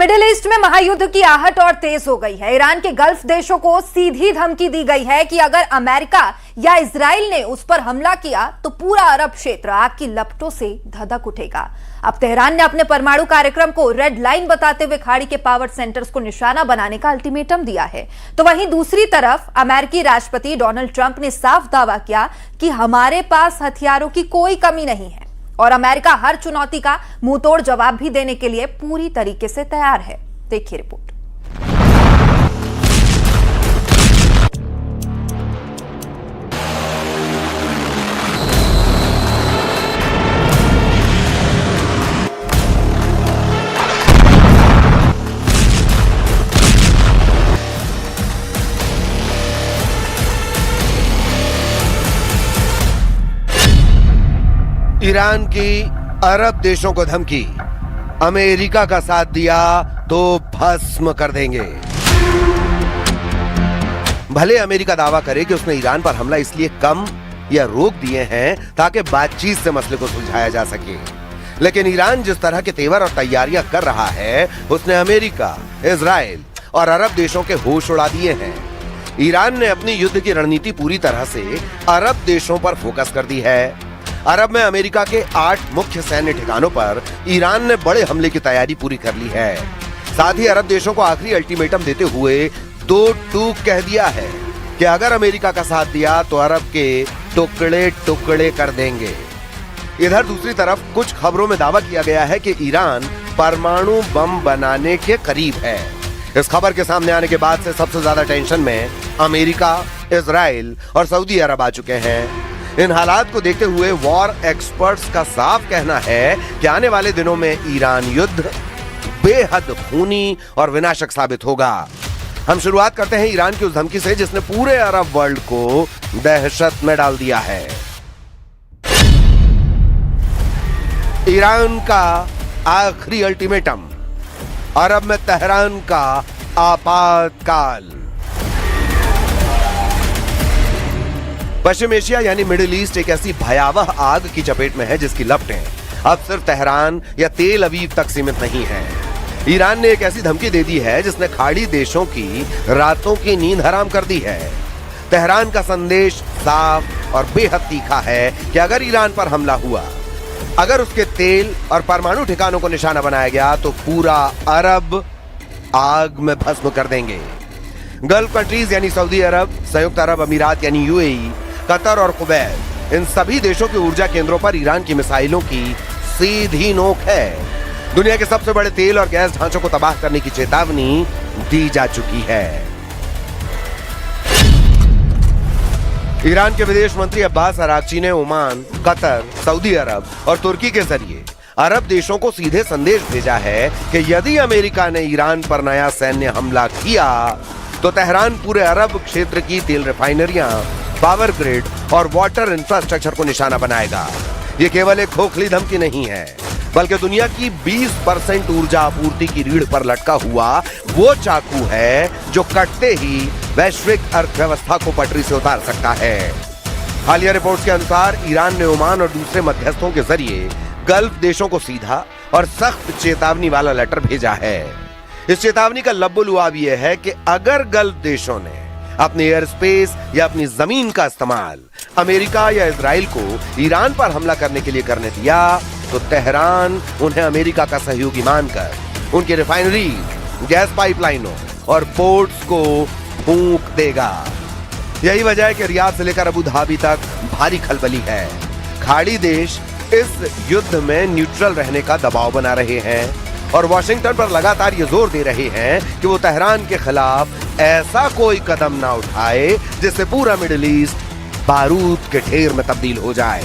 Middle east में महायुद्ध की आहट और तेज हो गई है। ईरान के गल्फ देशों को सीधी धमकी दी गई है कि अगर अमेरिका या इजराइल ने उस पर हमला किया तो पूरा अरब क्षेत्र आग की लपटों से धधक उठेगा। अब तेहरान ने अपने परमाणु कार्यक्रम को रेड लाइन बताते हुए खाड़ी के पावर सेंटर्स को निशाना बनाने का अल्टीमेटम दिया है। तो वहीं दूसरी तरफ अमेरिकी राष्ट्रपति डोनाल्ड ट्रंप ने साफ दावा किया कि हमारे पास हथियारों की कोई कमी नहीं है और अमेरिका हर चुनौती का मुंहतोड़ जवाब भी देने के लिए पूरी तरीके से तैयार है। देखिए रिपोर्ट। ईरान की अरब देशों को धमकी, अमेरिका का साथ दिया तो भस्म कर देंगे। भले अमेरिका दावा करे कि उसने ईरान पर हमला इसलिए कम या रोक दिए हैं ताकि बातचीत से मसले को सुलझाया जा सके, लेकिन ईरान जिस तरह के तेवर और तैयारियां कर रहा है उसने अमेरिका, इजराइल और अरब देशों के होश उड़ा दिए हैं। ईरान ने अपनी युद्ध की रणनीति पूरी तरह से अरब देशों पर फोकस कर दी है। अरब में अमेरिका के 8 मुख्य सैन्य ठिकानों पर ईरान ने बड़े हमले की तैयारी पूरी कर ली है। साथ ही अरब देशों को आखिरी अल्टीमेटम देते हुए 2 टूक कह दिया है कि अगर अमेरिका का साथ दिया तो अरब के टुकड़े टुकड़े कर देंगे। इधर दूसरी तरफ कुछ खबरों में दावा किया गया है कि ईरान परमाणु बम बनाने के करीब है। इस खबर के सामने आने के बाद से सबसे ज्यादा टेंशन में अमेरिका, इजराइल और सऊदी अरब आ चुके हैं। इन हालात को देखते हुए वॉर एक्सपर्ट्स का साफ कहना है कि आने वाले दिनों में ईरान युद्ध बेहद खूनी और विनाशक साबित होगा। हम शुरुआत करते हैं ईरान की उस धमकी से जिसने पूरे अरब वर्ल्ड को दहशत में डाल दिया है। ईरान का आखिरी अल्टीमेटम, अरब में तेहरान का आपातकाल। पश्चिम एशिया यानी मिडिल ईस्ट एक ऐसी भयावह आग की चपेट में है जिसकी लपटें अब सिर्फ तेहरान या तेल अवीव तक सीमित नहीं है। ईरान ने एक ऐसी धमकी दे दी है जिसने खाड़ी देशों की रातों की नींद हराम कर दी है। तेहरान का संदेश साफ और बेहद तीखा है कि अगर ईरान पर हमला हुआ, अगर उसके तेल और परमाणु ठिकानों को निशाना बनाया गया तो पूरा अरब आग में भस्म कर देंगे। गल्फ कंट्रीज यानी सऊदी अरब, संयुक्त अरब अमीरात यानी यूएई, कतर और कुवैत, इन सभी देशों के ऊर्जा केंद्रों पर ईरान की मिसाइलों की सीधी नोक है। दुनिया के सबसे बड़े तेल और गैस ढांचों को तबाह करने की चेतावनी दी जा चुकी है। ईरान के विदेश मंत्री अब्बास अरागची ने ओमान, कतर, सऊदी अरब और तुर्की के जरिए अरब देशों को सीधे संदेश भेजा है कि यदि अमेरिका ने ईरान पर नया सैन्य हमला किया तो तेहरान पूरे अरब क्षेत्र की तेल रिफाइनरियां, पावर ग्रिड और वाटर इंफ्रास्ट्रक्चर को निशाना बनाएगा। ये केवल एक खोखली धमकी नहीं है, बल्कि दुनिया की 20% ऊर्जा आपूर्ति की रीढ़ पर लटका हुआ वो चाकू है जो कटते ही वैश्विक अर्थव्यवस्था को पटरी से उतार सकता है। हालिया रिपोर्ट्स के अनुसार ईरान ने ओमान और दूसरे मध्यस्थों के जरिए गल्फ देशों को सीधा और सख्त चेतावनी वाला लेटर भेजा है। इस चेतावनी का लब्बुलुआब यह है कि अगर गल्फ देशों ने अपने एयर स्पेस या अपनी जमीन का इस्तेमाल अमेरिका या इजराइल को ईरान पर हमला करने के लिए करने दिया तो तेहरान उन्हें अमेरिका का सहयोगी मानकर उनकी रिफाइनरी, गैस पाइपलाइनों और पोर्ट्स को फूंक देगा। यही वजह है कि रियाद से लेकर अबू धाबी तक भारी खलबली है। खाड़ी देश इस युद्ध में न्यूट्रल रहने का दबाव बना रहे हैं और वॉशिंगटन पर लगातार ये जोर दे रहे हैं कि वो तेहरान के खिलाफ ऐसा कोई कदम ना उठाए जिससे पूरा मिडिल ईस्ट बारूद के ढेर में तब्दील हो जाए।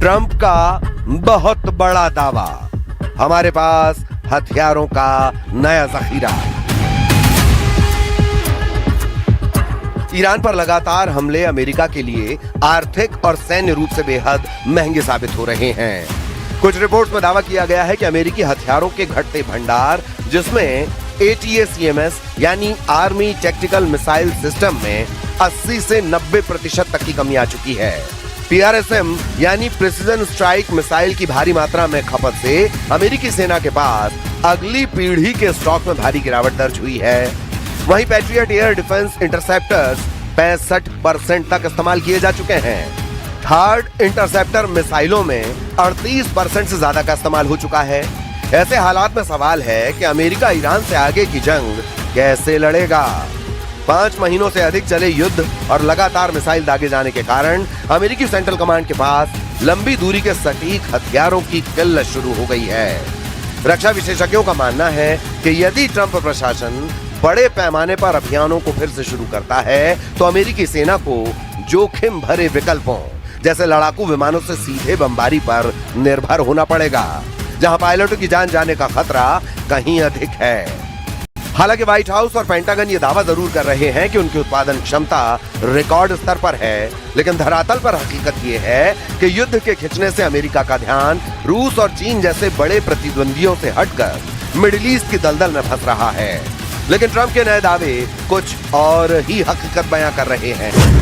ट्रंप का बहुत बड़ा दावा, हमारे पास हथियारों का नया जखीरा। ईरान पर लगातार हमले अमेरिका के लिए आर्थिक और सैन्य रूप से बेहद महंगे साबित हो रहे हैं। कुछ रिपोर्ट्स में दावा किया गया है कि अमेरिकी हथियारों के घटते भंडार, जिसमें ATACMS यानी आर्मी टैक्टिकल मिसाइल सिस्टम में 80 से 90% तक की कमी आ चुकी है। PRSM यानी प्रिसिजन स्ट्राइक मिसाइल की भारी मात्रा में खपत से अमेरिकी सेना के पास अगली पीढ़ी के स्टॉक में भारी गिरावट दर्ज हुई है। वहीं पैट्रियट एयर डिफेंस इंटरसेप्टर्स 65% तक इस्तेमाल किए जा चुके हैं। थर्ड इंटरसेप्टर मिसाइलों में 38% से ज्यादा का इस्तेमाल हो चुका है। ऐसे हालात में सवाल है कि अमेरिका ईरान से आगे की जंग कैसे लड़ेगा। 5 महीनों से अधिक चले युद्ध और लगातार मिसाइल दागे जाने के कारण अमेरिकी सेंट्रल कमांड के पास लंबी दूरी के सटीक हथियारों की किल्लत शुरू हो गई है। रक्षा विशेषज्ञों का मानना है कि यदि ट्रंप प्रशासन बड़े पैमाने पर अभियानों को फिर से शुरू करता है तो अमेरिकी सेना को जोखिम भरे विकल्पों जैसे लड़ाकू विमानों से सीधे बमबारी पर निर्भर होना पड़ेगा, जहां पायलटों की जान जाने का खतरा कहीं अधिक है। हालांकि व्हाइट हाउस और पेंटागन ये दावा जरूर कर रहे हैं कि उनकी उत्पादन क्षमता रिकॉर्ड स्तर पर है, लेकिन धरातल पर हकीकत ये है कि युद्ध के खिंचने से अमेरिका का ध्यान रूस और चीन जैसे बड़े प्रतिद्वंदियों से हटकर मिडिल ईस्ट की दलदल में फंस रहा है। लेकिन ट्रंप के नए दावे कुछ और ही हकीकत बयां कर रहे हैं।